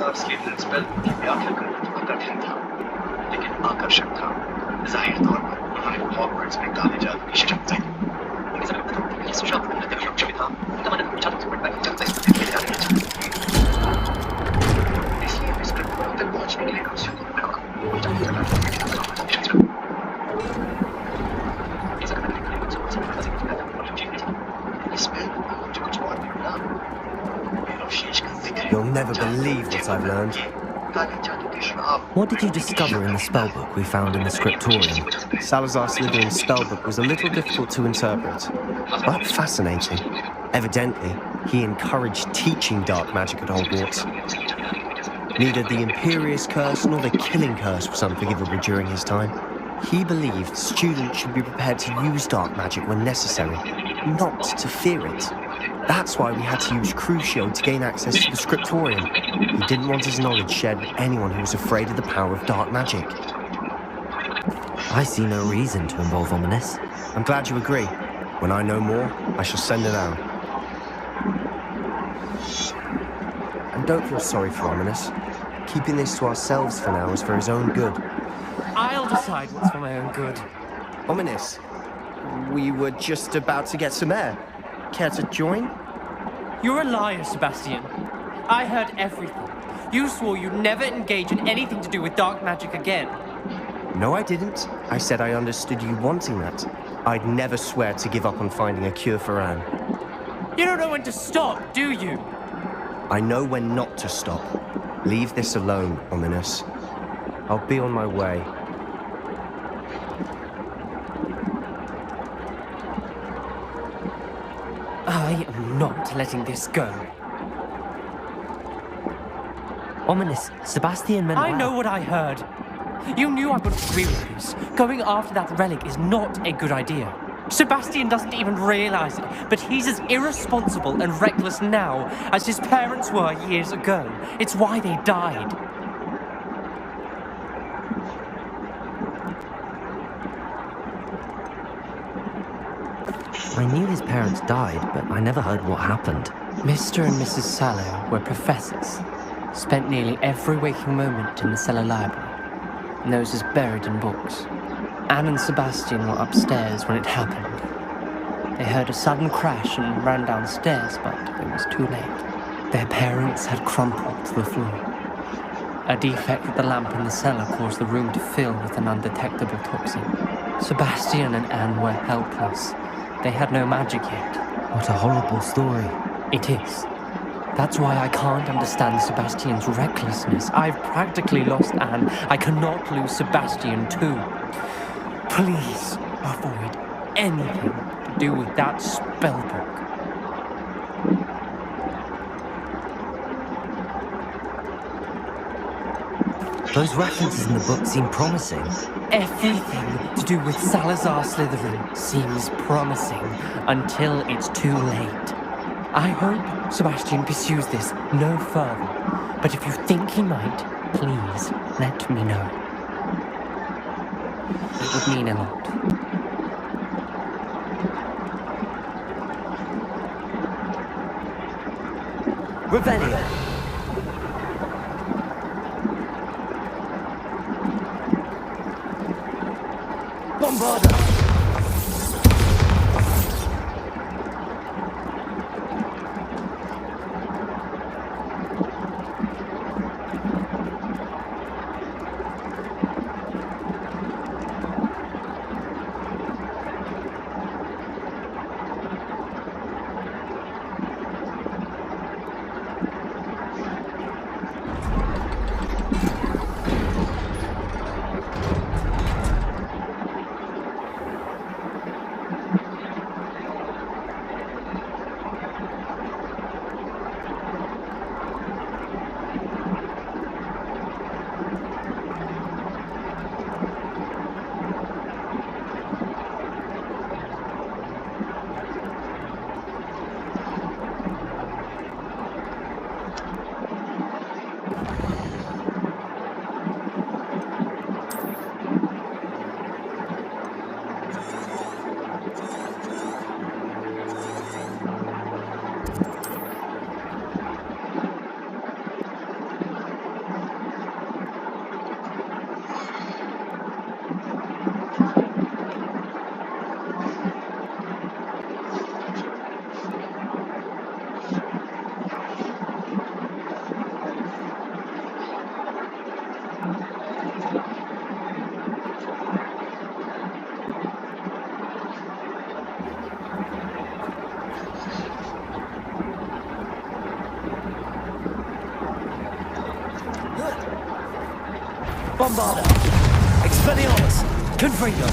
Asli ने spell की व्याख्या करना थोड़ा कठिन था, लेकिन आकर्षक था। जाहिर तौर पर उन्होंने हॉगवर्ट्स में काले जादू की शक्ति दी। उनके समय में ये सुझाव नृत्य वृक्ष भी था। उनका मन जादू से पड़ता है जब तक खेले जाने की इच्छा। इसलिए इस प्रक्रिया तक पहुंचने के लिए कुछ रखा। जादू का नाम ऐसा करने के लिए कुछ समझ में आता है और जो चीजें इसमें मुझे कुछ और भी मिला। You'll never believe what I've learned. What did you discover in the spellbook we found in the scriptorium? Salazar Slytherin's spellbook was a little difficult to interpret, but fascinating. Evidently, he encouraged teaching dark magic at Hogwarts. Neither the Imperious Curse nor the Killing Curse was unforgivable during his time. He believed students should be prepared to use dark magic when necessary, not to fear it. That's why we had to use Crucio to gain access to the scriptorium. He didn't want his knowledge shared with anyone who was afraid of the power of dark magic. I see no reason to involve Ominous. I'm glad you agree. When I know more, I shall send it out. And don't feel sorry for Ominous. Keeping this to ourselves for now is for his own good. I'll decide what's for my own good. Ominous, we were just about to get some air. Care to join? You're a liar, Sebastian. I heard everything. You swore you'd never engage in anything to do with dark magic again. No, I didn't. I said I understood you wanting that. I'd never swear to give up on finding a cure for Anne. You don't know when to stop, do you? I know when not to stop. Leave this alone, Ominous. I'll be on my way. I am not letting this go. Ominous, Sebastian meant I know what I heard. You knew I would agree with this. Going after that relic is not a good idea. Sebastian doesn't even realize it, but he's as irresponsible and reckless now as his parents were years ago. It's why they died. I knew his parents died, but I never heard what happened. Mr. and Mrs. Sallow were professors. Spent nearly every waking moment in the cellar library. Noses buried in books. Anne and Sebastian were upstairs when it happened. They heard a sudden crash and ran downstairs, but it was too late. Their parents had crumpled to the floor. A defect with the lamp in the cellar caused the room to fill with an undetectable toxin. Sebastian and Anne were helpless. They had no magic yet. What a horrible story. It is. That's why I can't understand Sebastian's recklessness. I've practically lost Anne. I cannot lose Sebastian too. Please avoid anything to do with that spellbook. Those references in the book seem promising. Everything to do with Salazar Slytherin seems promising until it's too late. I hope Sebastian pursues this no further, but if you think he might, please let me know. It would mean a lot. Revelio! Bombarda! Bombarda! Expelliarmus! Confringo!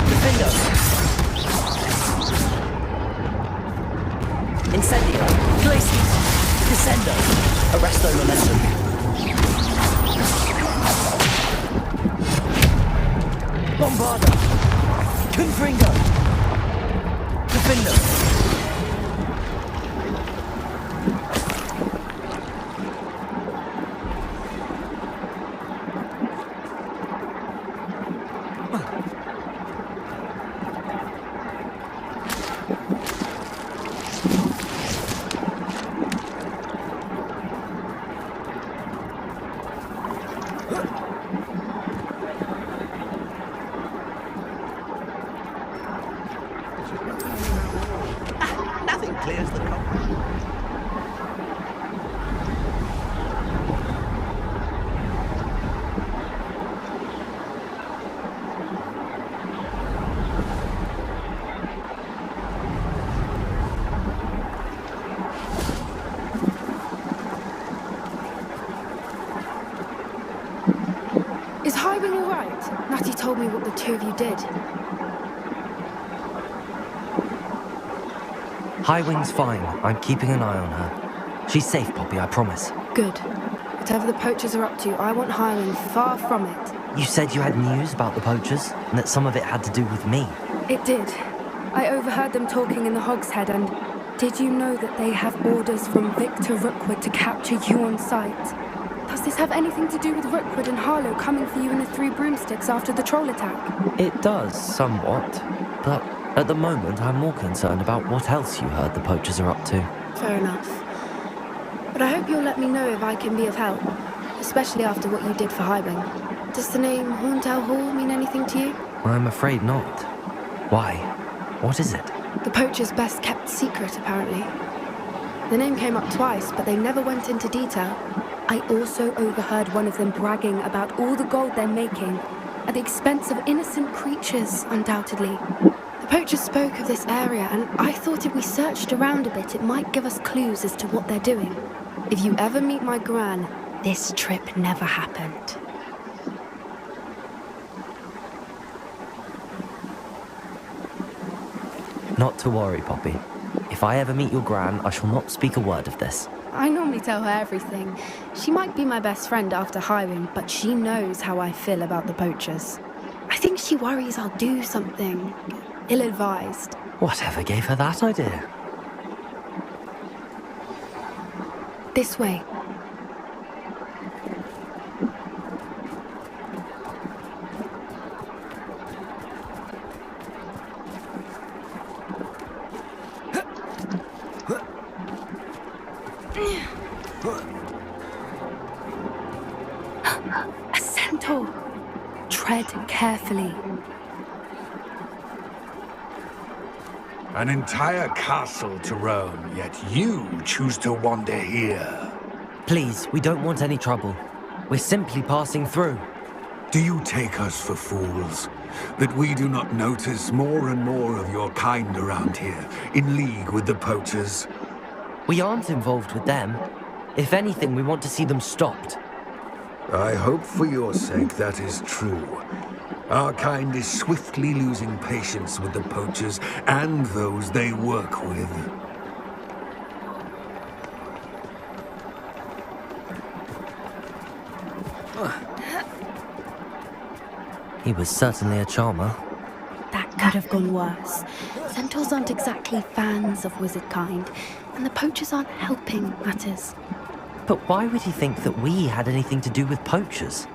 Defendo! Incendio! Glacius! Descendo! Arresto momentum! Bombarda! Confringo! Defendo! Nothing clears the coast. Is Highwing all right? Natty told me what the two of you did. Highwing's fine. I'm keeping an eye on her. She's safe, Poppy, I promise. Good. Whatever the poachers are up to, I want Highwing far from it. You said you had news about the poachers, and that some of it had to do with me. It did. I overheard them talking in the Hogshead, and did you know that they have orders from Victor Rookwood to capture you on sight? Does this have anything to do with Rookwood and Harlow coming for you in the Three Broomsticks after the troll attack? It does, somewhat. But at the moment, I'm more concerned about what else you heard the poachers are up to. Fair enough. But I hope you'll let me know if I can be of help, especially after what you did for Highwing. Does the name Horntail Hall mean anything to you? I'm afraid not. Why? What is it? The poacher's best kept secret, apparently. The name came up twice, but they never went into detail. I also overheard one of them bragging about all the gold they're making, at the expense of innocent creatures, undoubtedly. The poachers spoke of this area, and I thought if we searched around a bit, it might give us clues as to what they're doing. If you ever meet my gran, this trip never happened. Not to worry, Poppy. If I ever meet your gran, I shall not speak a word of this. I normally tell her everything. She might be my best friend after Highwing, but she knows how I feel about the poachers. I think she worries I'll do something ill-advised. Whatever gave her that idea? This way. A centaur. Tread carefully. An entire castle to roam, yet you choose to wander here. Please, we don't want any trouble. We're simply passing through. Do you take us for fools? That we do not notice more and more of your kind around here, in league with the poachers? We aren't involved with them. If anything, we want to see them stopped. I hope for your sake that is true. Our kind is swiftly losing patience with the poachers and those they work with. He was certainly a charmer. That could have gone worse. Centaurs aren't exactly fans of wizard kind, and the poachers aren't helping matters. But why would he think that we had anything to do with poachers?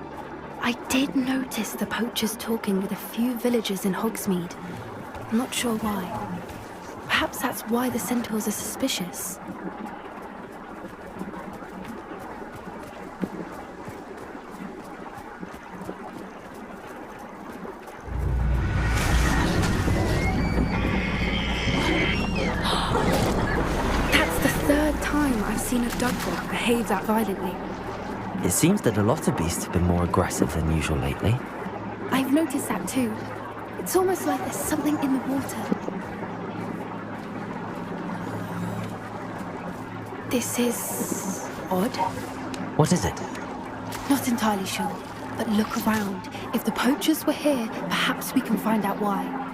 I did notice the poachers talking with a few villagers in Hogsmeade. I'm not sure why. Perhaps that's why the centaurs are suspicious. That's the third seen a dog dog behave that violently. It seems that a lot of beasts have been more aggressive than usual lately. I've noticed that too. It's almost like there's something in the water. This is odd. What is it? Not entirely sure, but look around. If the poachers were here, perhaps we can find out why.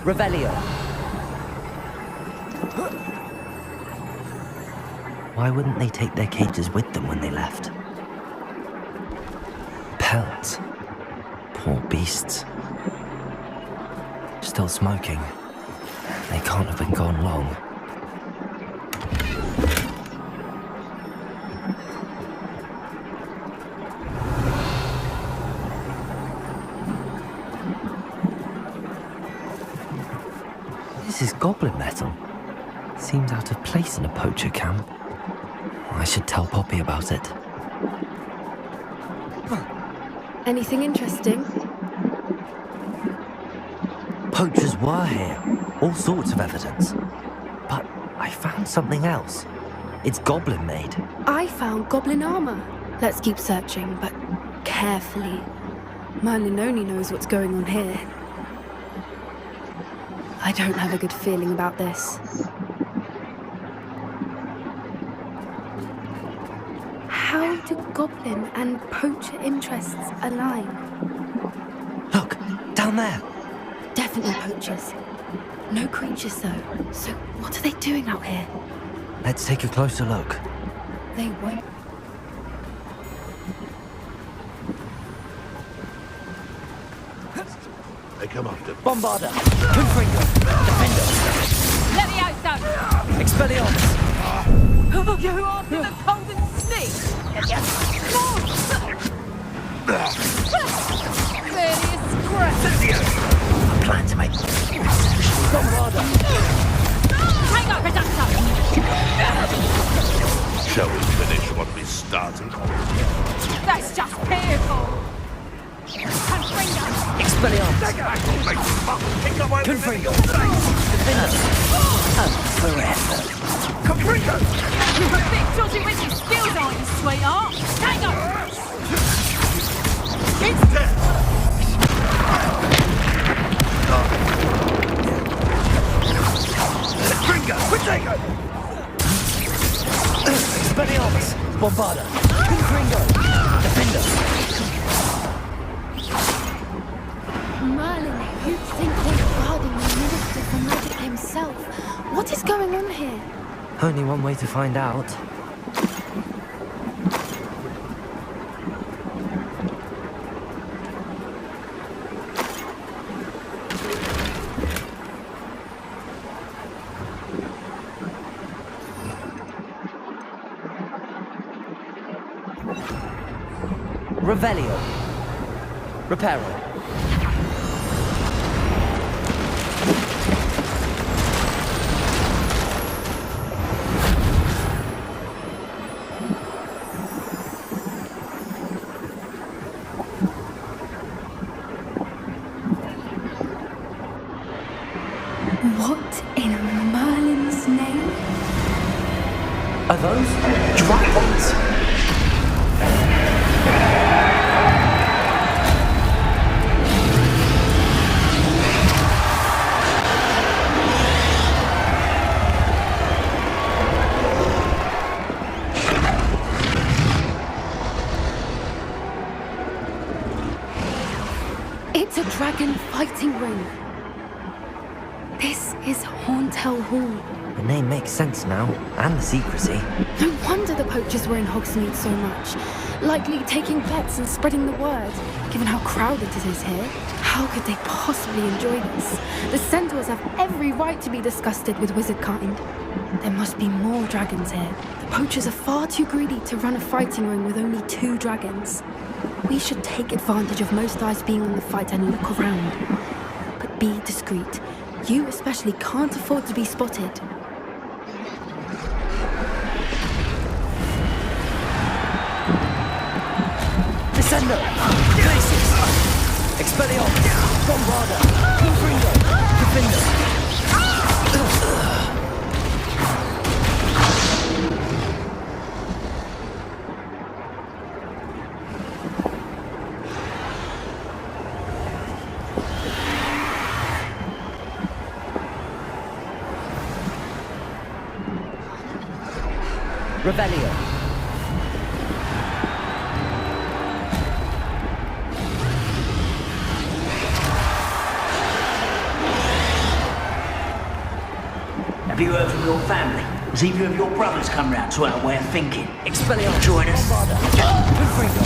Revelio. Why wouldn't they take their cages with them when they left? Pelts. Poor beasts. Still smoking. They can't have been gone long. This is goblin metal. Seems out of place in a poacher camp. I should tell Poppy about it. Anything interesting? Poachers were here. All sorts of evidence. But I found something else. It's goblin made. I found goblin armor. Let's keep searching, but carefully. Merlin only knows what's going on here. I don't have a good feeling about this. How do goblin and poacher interests align? Look, down there. Definitely poachers. No creatures though. So what are they doing out here? Let's take a closer look. They won't. They come after. Bombarda! Confringo! Defender! Let me out, son! Expelliarmus! You after the cold and sneak? Clearly a scrap. I plan to make... Bombarda! Hang up, Reductor! Shall we finish what we started? That's just fearful! Confringo! Expelliarmus! Confringo! Defender! Forever! Confringo! You're a bit dodgy with your skills, aren't you, sweetheart? Hang up! It's dead! Confringo! Potato! Expelliarmus! Bombarda! Confringo! Defender! Merlin, you'd think they're guarding the Minister for Magic himself. What is going on here? Only one way to find out. Revelio. Reparo. What in Merlin's name? Are those dragons? It's a dragon fighting ring. This is Hauntel Hall. The name makes sense now, and the secrecy. No wonder the poachers were in Hogsmeade so much. Likely taking bets and spreading the word. Given how crowded it is here, how could they possibly enjoy this? The centaurs have every right to be disgusted with wizard kind. There must be more dragons here. The poachers are far too greedy to run a fighting ring with only 2 dragons. We should take advantage of most eyes being on the fight and look around. But be discreet. You especially can't afford to be spotted. Descendo! Glacius! Expelliarmus! Bombarda! Confringo! Defender! Revelio. Have you heard from your family? Has either of your brothers come round to our way of thinking? Expelliarmus. Join us. Confringo.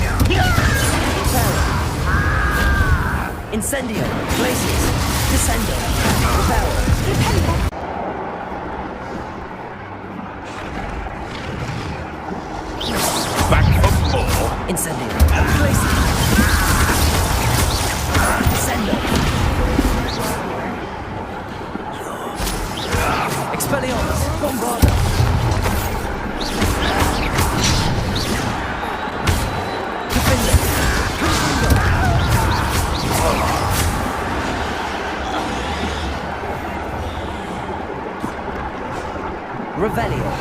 Incendio. Glacius. Descendo. Reparo. Back for more. Incendio. Glacius. Descendo. Expelliarmus. Bombarda. Defender. Revelio.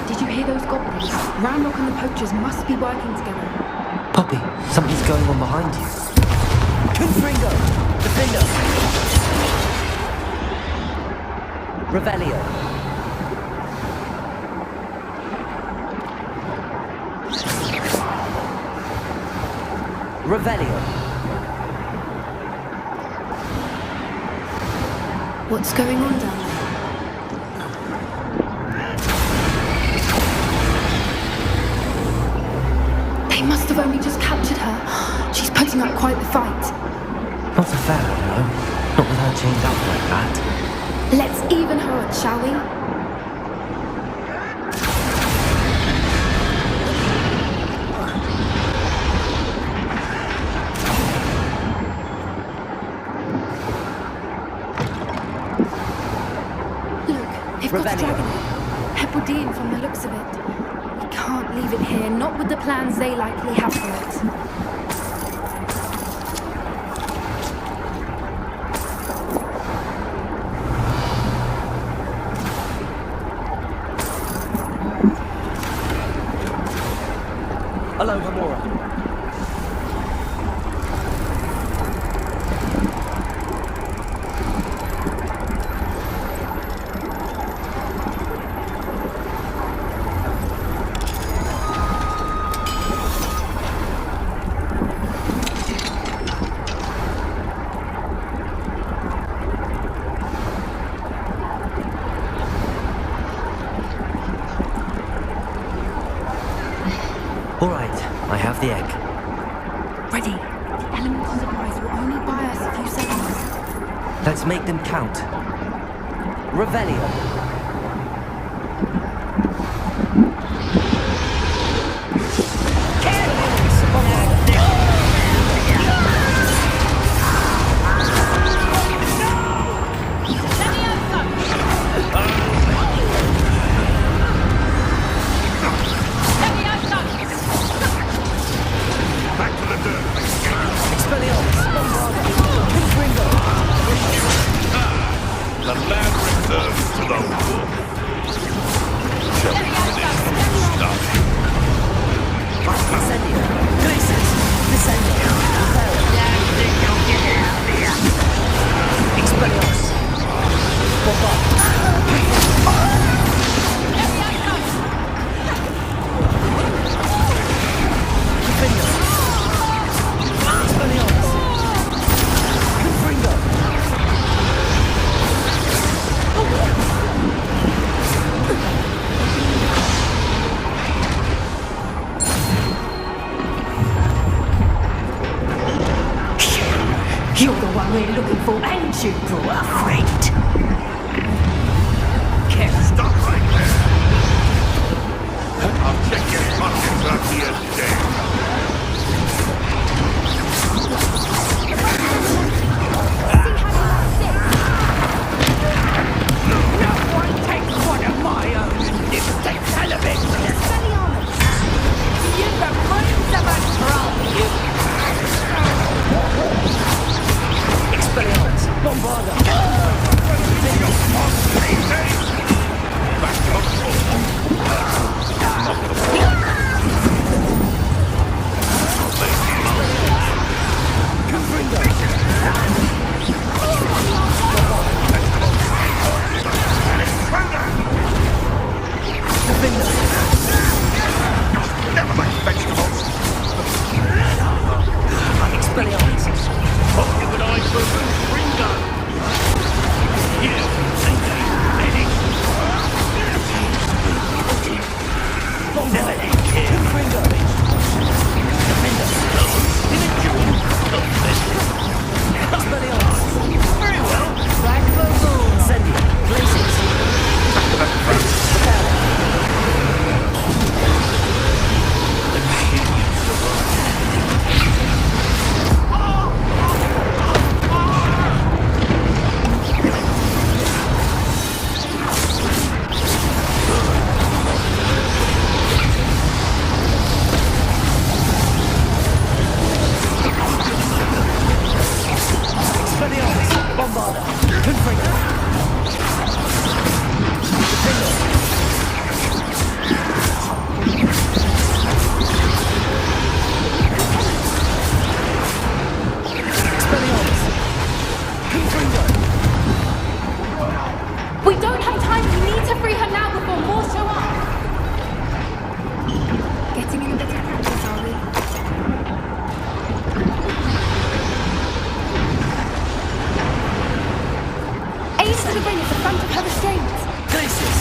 Did you hear those goblins? Ramrock and the poachers must be working together. Poppy, something's going on behind you. Confringo! Defender! Revelio. Revelio. What's going on down there? They must have only just captured her. She's putting up quite the fight. Not a fair one, no. Not with her chained up like that. Let's even her up, shall we? Look, they've got a dragon. Hebridean from the looks of it. We can't leave it here, not with the plans they likely have for it. Hello, Gamora. All right, I have the egg. Ready. The elements of surprise will only buy us a few seconds. Let's make them count. Revelio. The land returns to the we're looking for, and you brought a friend. Careful. Stop right there! I'll check your pockets after you're dead. No one takes one of my own and lives the hell of it. You've got brains of a troll, you. Expelliarmus! Bombarda! Back up. Confringo! Defender! Never mind vegetables. Expelliarmus! Hope you and I for Ringo. Here, Eddie. Bombarda! Confringo! Defender! Expelliarmus! Very well. Black Baboon. Incendio! Glacius! Reparo! Expelliarmus! Bombarda! Confringo! Defender! Expelliarmus! Confringo! We don't have time. We need to free her now before more show up. Getting in a bit of practice, are we? Ace to the ring at the front of her restraints. Glacius!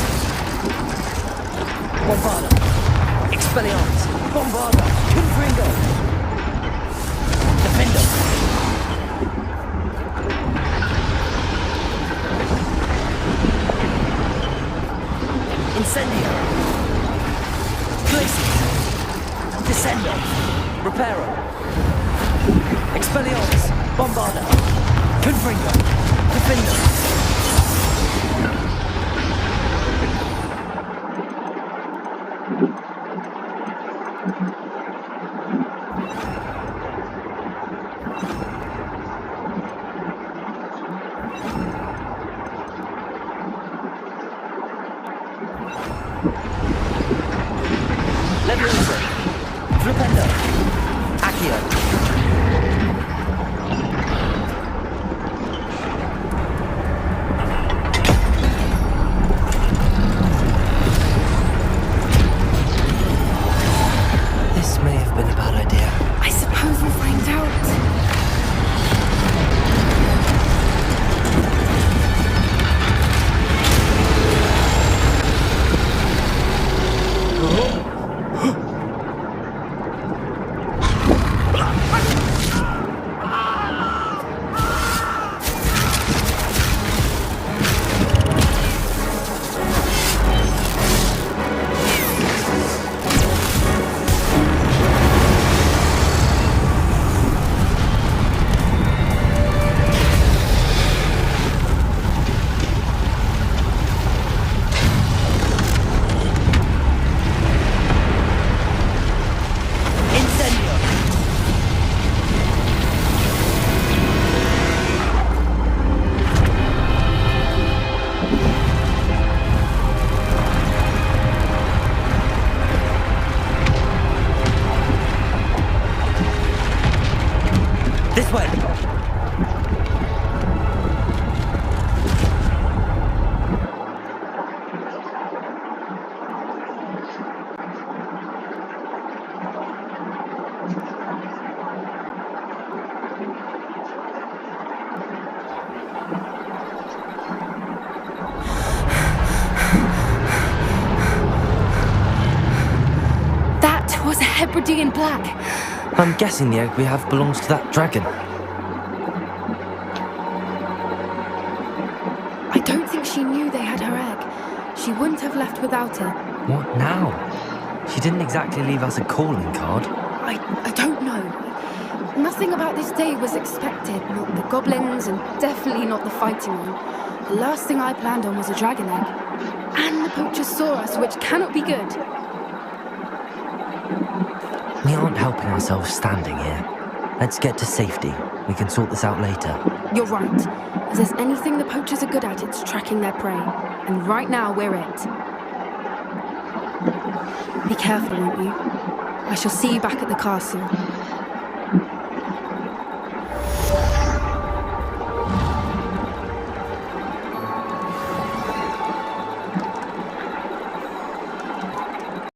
Bombarda! Expelliarmus! Bombarda! Confringo! Defender! Incendio! Glacius! Descendo! Reparo! Expelliarmus! Bombarda! Confringo! Defender! Leviosa! Flipendo! Accio! This may have been a bad idea. I suppose we'll find out. This way! That was a Hebridean black. I'm guessing the egg we have belongs to that dragon. without her. What now? She didn't exactly leave us a calling card. I don't know. Nothing about this day was expected. Not the goblins, and definitely not the fighting one. The last thing I planned on was a dragon egg. And the poachers saw us, which cannot be good. We aren't helping ourselves standing here. Let's get to safety. We can sort this out later. You're right. If there's anything the poachers are good at, it's tracking their prey. And right now, we're it. Be careful, won't you? I shall see you back at the castle.